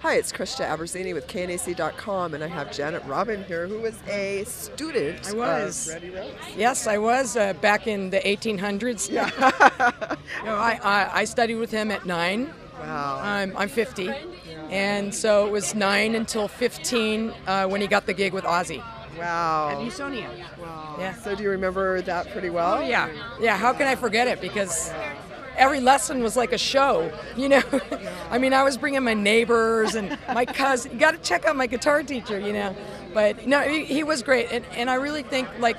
Hi, it's Krista Aberzini with KNAC.com, and I have Janet Robin here, who was a student of Randy Rhoads. Yes, I was back in the 1800s. Yeah. I studied with him at 9. Wow. I'm 50, and so it was 9 until 15 when he got the gig with Ozzy. Wow. At Usonia. Wow. Yeah. So do you remember that pretty well? Oh, yeah. Yeah, how can I forget it? Because every lesson was like a show, you know. I mean, I was bringing my neighbors and my cousin. You got to check out my guitar teacher, you know. But no, he was great, and I really think like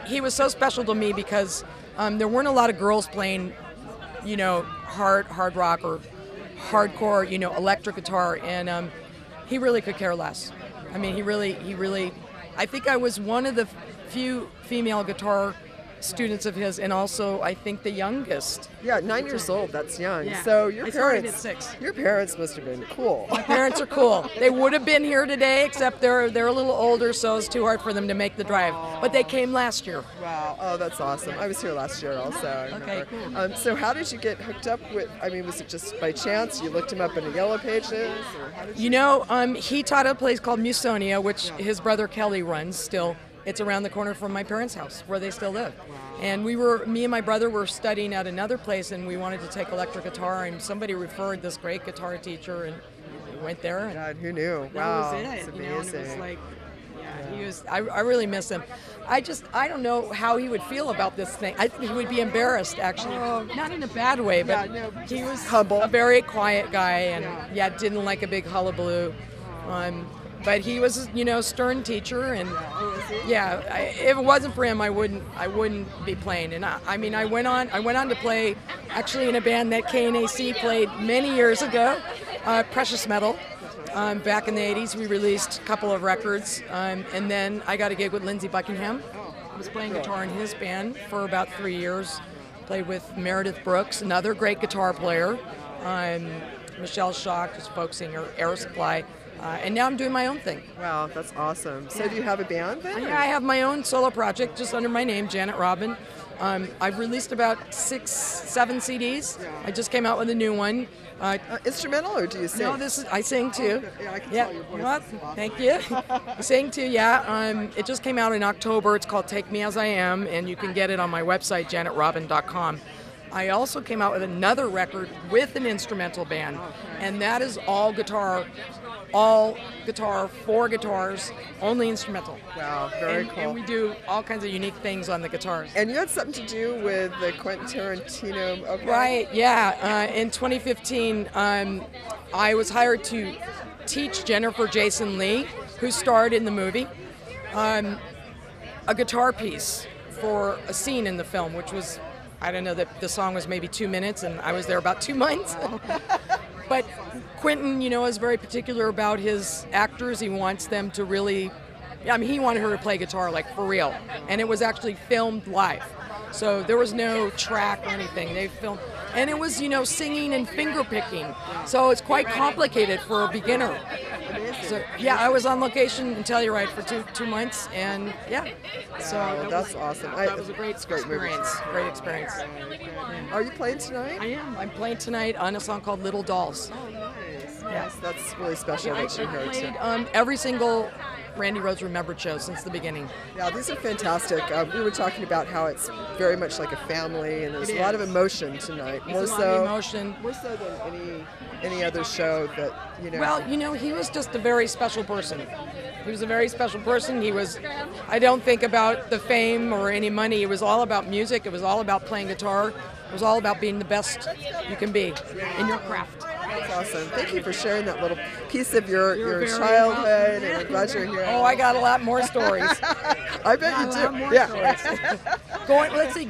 he was so special to me because there weren't a lot of girls playing, you know, hard rock or hardcore, you know, electric guitar, and he really could care less. I mean, he really. I think I was one of the few female guitar students of his, and also I think the youngest. Yeah, 9 years old. That's young. Yeah. So I started at 6. Your parents must have been cool. My parents are cool. They would have been here today, except they're a little older, so it's too hard for them to make the drive. But they came last year. Wow. Oh, that's awesome. I was here last year also. I remember. Okay, cool. So how did you get hooked up with? I mean, was it just by chance? You looked him up in the Yellow Pages, or how did you? You know, he taught at a place called Musonia, which his brother Kelly runs still. It's around the corner from my parents' house, where they still live. And me and my brother were studying at another place, and we wanted to take electric guitar, and somebody referred this great guitar teacher, and we went there. And God, who knew? that Wow, was it. it's You know, and it was amazing. like, he was. I really miss him. I don't know how he would feel about this thing. I think he would be embarrassed, actually. Not in a bad way, but he was humble. a very quiet guy, and didn't like a big hullabaloo. But he was, you know, stern teacher, and if it wasn't for him, I wouldn't be playing. And I mean, I went on to play, actually, in a band that KNAC played many years ago, Precious Metal. Back in the 80s, we released a couple of records, and then I got a gig with Lindsey Buckingham. I was playing guitar in his band for about 3 years. Played with Meredith Brooks, another great guitar player, Michelle Schock, who's a folk singer, Air Supply. And now I'm doing my own thing. Wow, that's awesome. So do you have a band then? Yeah, I have my own solo project just under my name, Janet Robin. I've released about 6-7 CDs. I just came out with a new one. Instrumental, or do you sing? No, I sing too. Yeah, I can tell your voice. What? Thank you. I sing too, yeah. It just came out in October. It's called Take Me As I Am, and you can get it on my website, janetrobin.com. I also came out with another record with an instrumental band, and that is all guitar, 4 guitars, only instrumental. Wow, very cool. And we do all kinds of unique things on the guitars. And you had something to do with the Quentin Tarantino. Okay. Right, yeah. In 2015, I was hired to teach Jennifer Jason Leigh, who starred in the movie, a guitar piece for a scene in the film, which was, I don't know, the song was maybe 2 minutes, and I was there about 2 months. But Quentin, you know, is very particular about his actors. He wants them to really, I mean, he wanted her to play guitar, like, for real. And it was actually filmed live. So there was no track or anything. They filmed, and it was, you know, singing and finger picking. So it's quite complicated for a beginner. So yeah, I was on location in Telluride for two months, and so that's awesome. That was a great experience. Great experience. Are you playing tonight? I am. I'm playing tonight on a song called Little Dolls. Oh, nice. Yes, that's really special that you heard. I played every single Randy Rhoads Remembered show since the beginning. Yeah, these are fantastic. We were talking about how it's very much like a family, and there's a lot of emotion tonight. More so than any other show that, you know. Well, you know, he was just a very special person. He was a very special person. I don't think about the fame or any money. It was all about music. It was all about playing guitar. It was all about being the best you can be in your craft. That's awesome. Thank you for sharing that little piece of your childhood, and I'm glad you're here. Oh, I got a lot more stories. I bet you do. Yeah.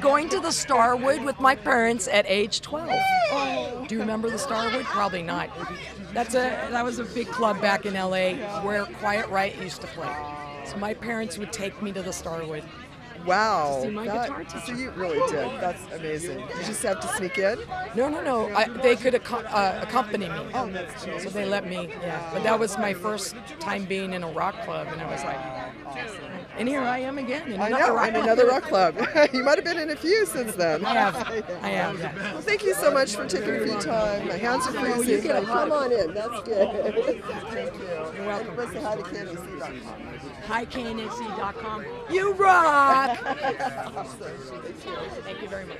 Going to the Starwood with my parents at age 12. Oh. Do you remember the Starwood? Probably not. That was a big club back in LA where Quiet Riot used to play. So my parents would take me to the Starwood. Wow. To see my guitar teacher. So you really did. That's amazing. You just have to sneak in? No. They could accompany me. Oh, that's true. So they let me, yeah. But that was my first time being in a rock club, and I was like, awesome. And here I am again in I another know, rock in club. another rock club. You might have been in a few since then. I have. Yeah. Well, thank you so much for taking a few time. My hands are freezing. you get a Come on in. That's good. Thank you. You're welcome. And say hi to KNAC.com. HiKNAC.com. You rock! Thank you. Thank you very much.